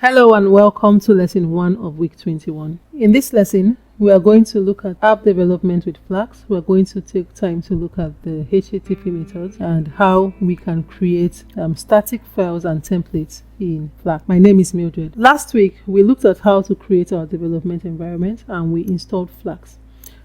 Hello and welcome to lesson 1 of week 21. In this lesson, we are going to look at app development with Flask. We are going to take time to look at the HTTP methods and how we can create static files and templates in Flask. My name is Mildred. Last week, we looked at how to create our development environment and we installed Flask.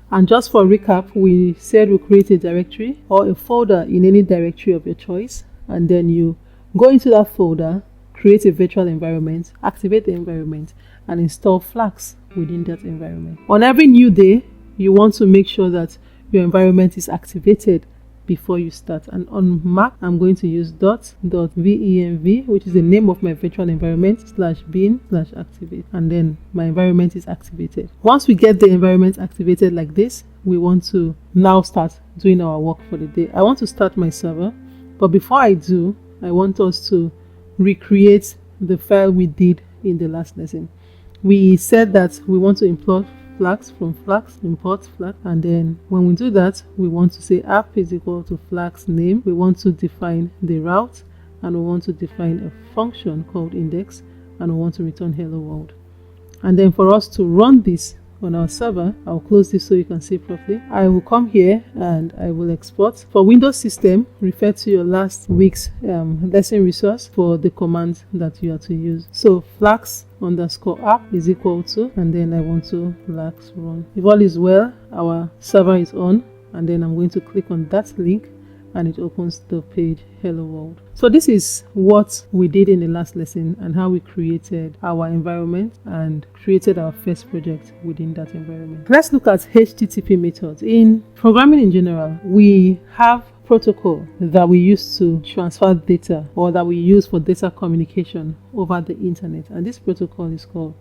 And just for recap, we said we create a directory or a folder in any directory of your choice, and then you go into that folder, create a virtual environment, activate the environment, and install Flask within that environment. On every new day, you want to make sure that your environment is activated before you start. And on Mac, I'm going to use .venv, which is the name of my virtual environment, /bin/activate, and then my environment is activated. Once we get the environment activated like this, we want to now start doing our work for the day. I want to start my server, but before I do, I want us to recreate the file we did in the last lesson. We said that we want to import Flask from Flask, import Flask, and then when we do that, we want to say app is equal to Flask name. We want to define the route, and we want to define a function called index, and we want to return hello world. And then for us to run this on our server, I'll close this so you can see properly. I will come here and I will export. For Windows system, refer to your last week's lesson resource for the command that you are to use. So Flask_app is equal to, and then I want to Flask run. If all is well, our server is on, and then I'm going to click on that link and it opens the page hello world. So this is what we did in the last lesson and how we created our environment and created our first project within that environment. Let's look at HTTP methods. In programming in general, we have protocol that we use to transfer data, or that we use for data communication over the internet, and this protocol is called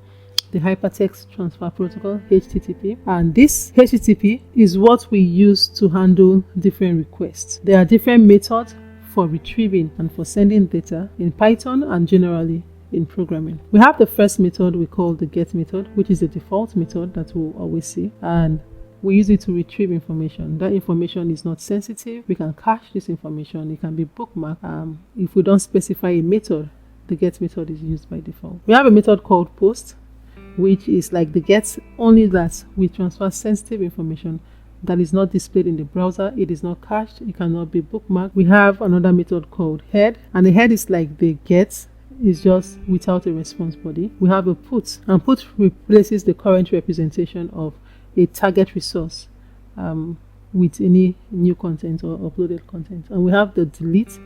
the Hypertext Transfer Protocol, HTTP. And this HTTP is what we use to handle different requests. There are different methods for retrieving and for sending data in Python and generally in programming. We have the first method we call the get method, which is the default method that we'll always see, and we use it to retrieve information. That information is not sensitive. We can cache this information. It can be bookmarked. If we don't specify a method, the get method is used by default. We have a method called post, which is like the get, only that we transfer sensitive information that is not displayed in the browser. It is not cached. It cannot be bookmarked. We have another method called head, and the head is like the get, is just without a response body. We have a put, and put replaces the current representation of a target resource with any new content or uploaded content. And we have the delete,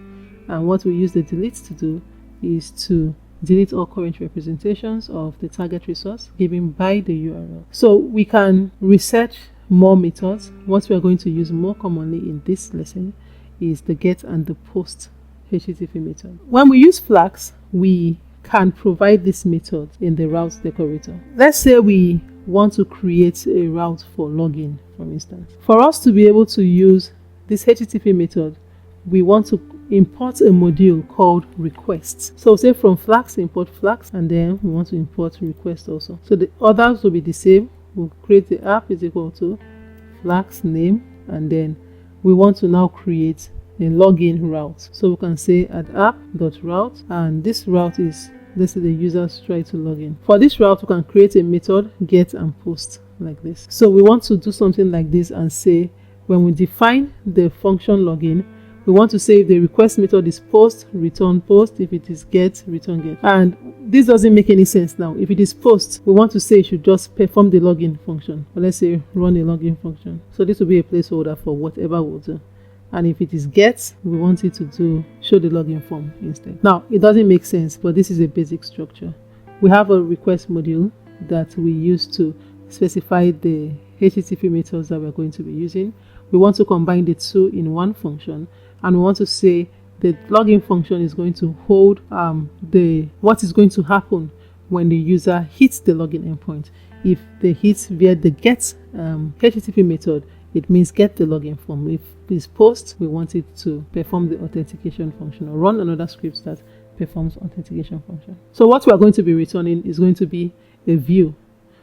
and what we use the delete to do is to delete all current representations of the target resource given by the URL. So we can research more methods. What we are going to use more commonly in this lesson is the get and the post HTTP method. When we use Flask, we can provide this method in the route decorator. Let's say we want to create a route for login, for instance. For us to be able to use this HTTP method, we want to import a module called requests. So say from Flask, import Flask, and then we want to import request also. So the others will be the same. We'll create the app is equal to Flask name, and then we want to now create a login route. So we can say add app.route, and this route is, let's say the users try to log in. For this route, we can create a method get and post like this. So we want to do something like this and say, when we define the function login, we want to say if the request method is post, return post. If it is get, return get. And this doesn't make any sense now. If it is post, we want to say it should just perform the login function. Or let's say run a login function. So this will be a placeholder for whatever we'll do. And if it is get, we want it to show the login form instead. Now, it doesn't make sense, but this is a basic structure. We have a request module that we use to specify the HTTP methods that we're going to be using. We want to combine the two in one function, and we want to say the login function is going to hold what is going to happen when the user hits the login endpoint. If they hit via the get HTTP method, it means get the login form. If it's post, we want it to perform the authentication function or run another script that performs authentication function. So what we are going to be returning is going to be a view.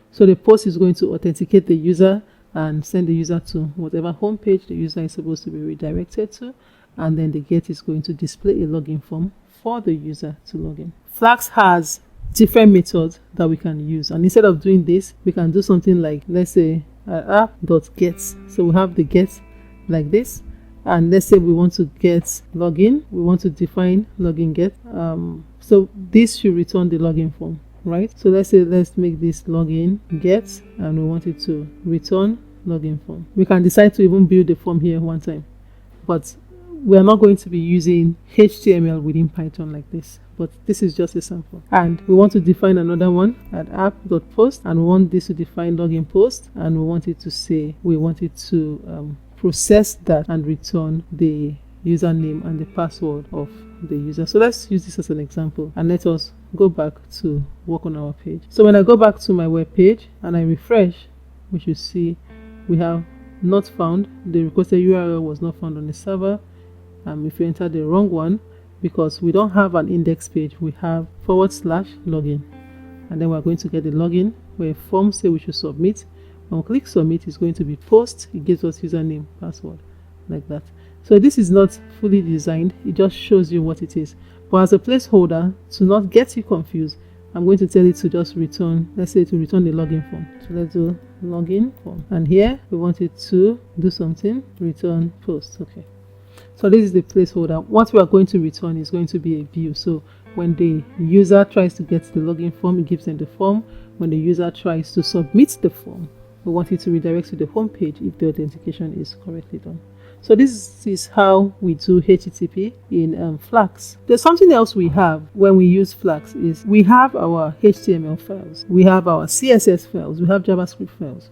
So the post is going to authenticate the user and send the user to whatever home page the user is supposed to be redirected to, and then the get is going to display a login form for the user to log in. Flask has different methods that we can use. And instead of doing this, we can do something like, let's say, app.get. So we have the get like this. And let's say we want to get login. We want to define login get. So this should return the login form, right? So let's make this login get, and we want it to return login form. We can decide to even build the form here one time, but we are not going to be using HTML within Python like this, but this is just a sample. And we want to define another one at app.post, and we want this to define login post, and we want it to say, we want it to process that and return the username and the password of the user. So let's use this as an example, and let us go back to work on our page. So when I go back to my web page and I refresh, we should see we have not found, the requested URL was not found on the server. If you enter the wrong one, because we don't have an index page, we have /login, and then we're going to get the login where a form say we should submit. When we click submit, it's going to be post. It gives us username, password, like that. So this is not fully designed, it just shows you what it is. But as a placeholder, to not get you confused, I'm going to tell it to just return, let's say to return the login form. So let's do login form, and here we want it to do something, return post. Okay, so this is the placeholder. What we are going to return is going to be a view. So when the user tries to get the login form, it gives them the form. When the user tries to submit the form, we want it to redirect to the home page if the authentication is correctly done. So this is how we do HTTP in Flask. There's something else we have when we use Flask is we have our HTML files, we have our CSS files, we have JavaScript files.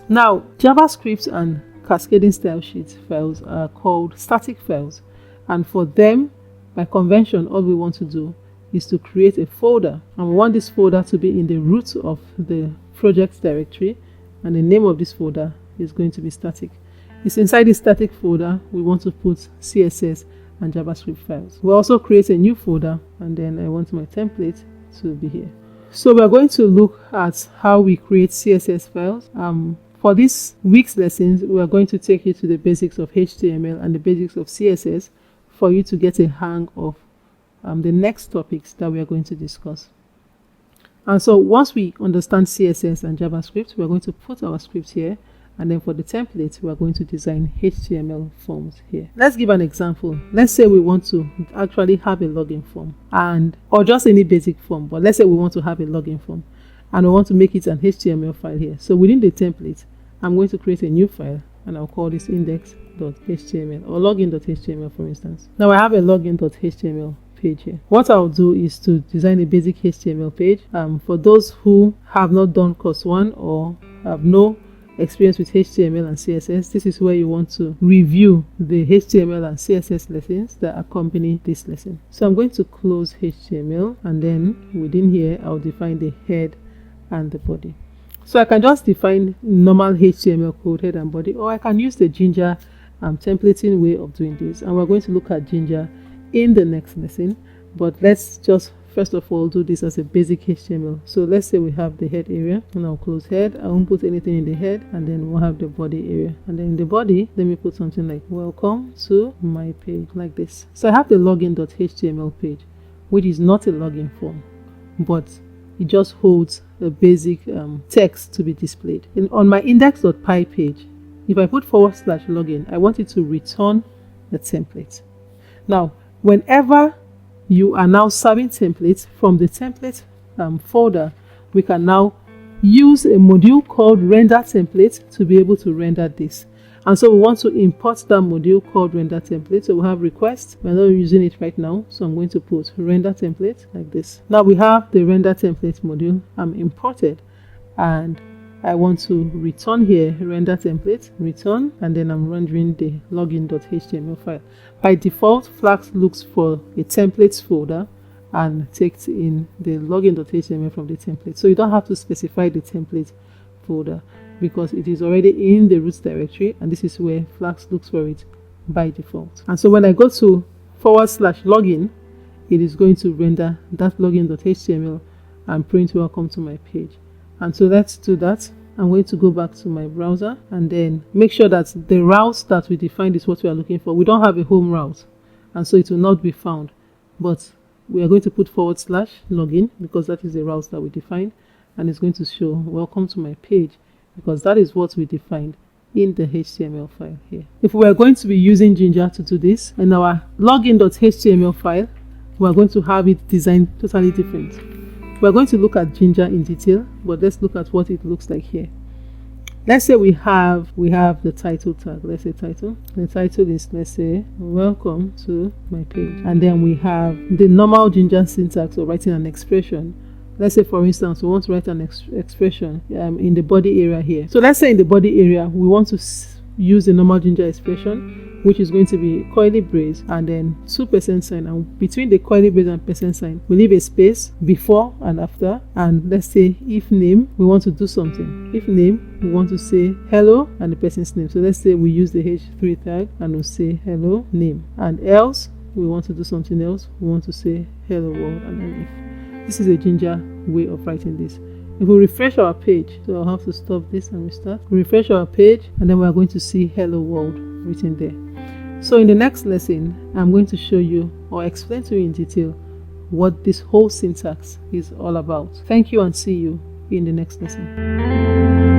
Now, JavaScript and cascading style sheet files are called static files, and for them, by convention, all we want to do is to create a folder, and we want this folder to be in the root of the project directory, and the name of this folder is going to be static. It's inside this static folder we want to put CSS and JavaScript files. We'll also create a new folder, and then I want my template to be here. So we're going to look at how we create CSS files. For this week's lessons, we are going to take you to the basics of HTML and the basics of CSS for you to get a hang of the next topics that we are going to discuss. And so once we understand CSS and JavaScript, we are going to put our script here, and then for the template, we are going to design HTML forms here. Let's give an example. Let's say we want to actually have a login form, or just any basic form, but let's say we want to have a login form and we want to make it an HTML file here. So within the template, I'm going to create a new file, and I'll call this index.html or login.html, for instance. Now I have a login.html page here. What I'll do is to design a basic HTML page. For those who have not done course 1 or have no experience with HTML and CSS, this is where you want to review the HTML and CSS lessons that accompany this lesson. So I'm going to close HTML, and then within here I'll define the head and the body. So I can just define normal HTML code, head and body, or I can use the Ginger templating way of doing this, and we're going to look at Ginger in the next lesson. But let's just first of all do this as a basic HTML. So let's say we have the head area, and I'll close head. I won't put anything in the head, and then we'll have the body area, and then in the body, let me put something like welcome to my page, like this. So I have the login.html page, which is not a login form, but it just holds a basic text to be displayed. On my index.py page, if I put /login, I want it to return the template. Now, whenever you are now serving templates from the template folder, we can now use a module called render template to be able to render this. And so we want to import that module called render template. So we have request. We're not using it right now, so I'm going to put render template like this. Now we have the render template module imported, and I want to return here render template, return, and then I'm rendering the login.html file. By default, Flask looks for a templates folder and takes in the login.html from the template. So you don't have to specify the template folder, because it is already in the root directory, and this is where Flask looks for it by default. And so when I go to /login, it is going to render that login.html and print welcome to my page. And so let's do that. I'm going to go back to my browser and then make sure that the route that we defined is what we are looking for. We don't have a home route, and so it will not be found. But we are going to put / login because that is the route that we defined, and it's going to show welcome to my page because that is what we defined in the HTML file here. If we are going to be using Ginger to do this, in our login.html file, we are going to have it designed totally different. We are going to look at Ginger in detail, but let's look at what it looks like here. Let's say we have the title tag. Let's say title. The title is, let's say, welcome to my page. And then we have the normal Ginger syntax of writing an expression. Let's say, for instance, we want to write an expression in the body area here. So let's say in the body area, we want to use the normal Ginger expression, which is going to be curly brace and then 2% sign. And between the curly brace and percent sign, we leave a space before and after. And let's say if name, we want to do something. If name, we want to say hello and the person's name. So let's say we use the H3 tag and we'll say hello name. And else, we want to do something else. We want to say hello world and then if. This is a Ginger way of writing this. If we refresh our page, so I'll have to stop this and restart. Refresh our page and then we are going to see hello world written there. So in the next lesson, I'm going to show you or explain to you in detail what this whole syntax is all about. Thank you and see you in the next lesson.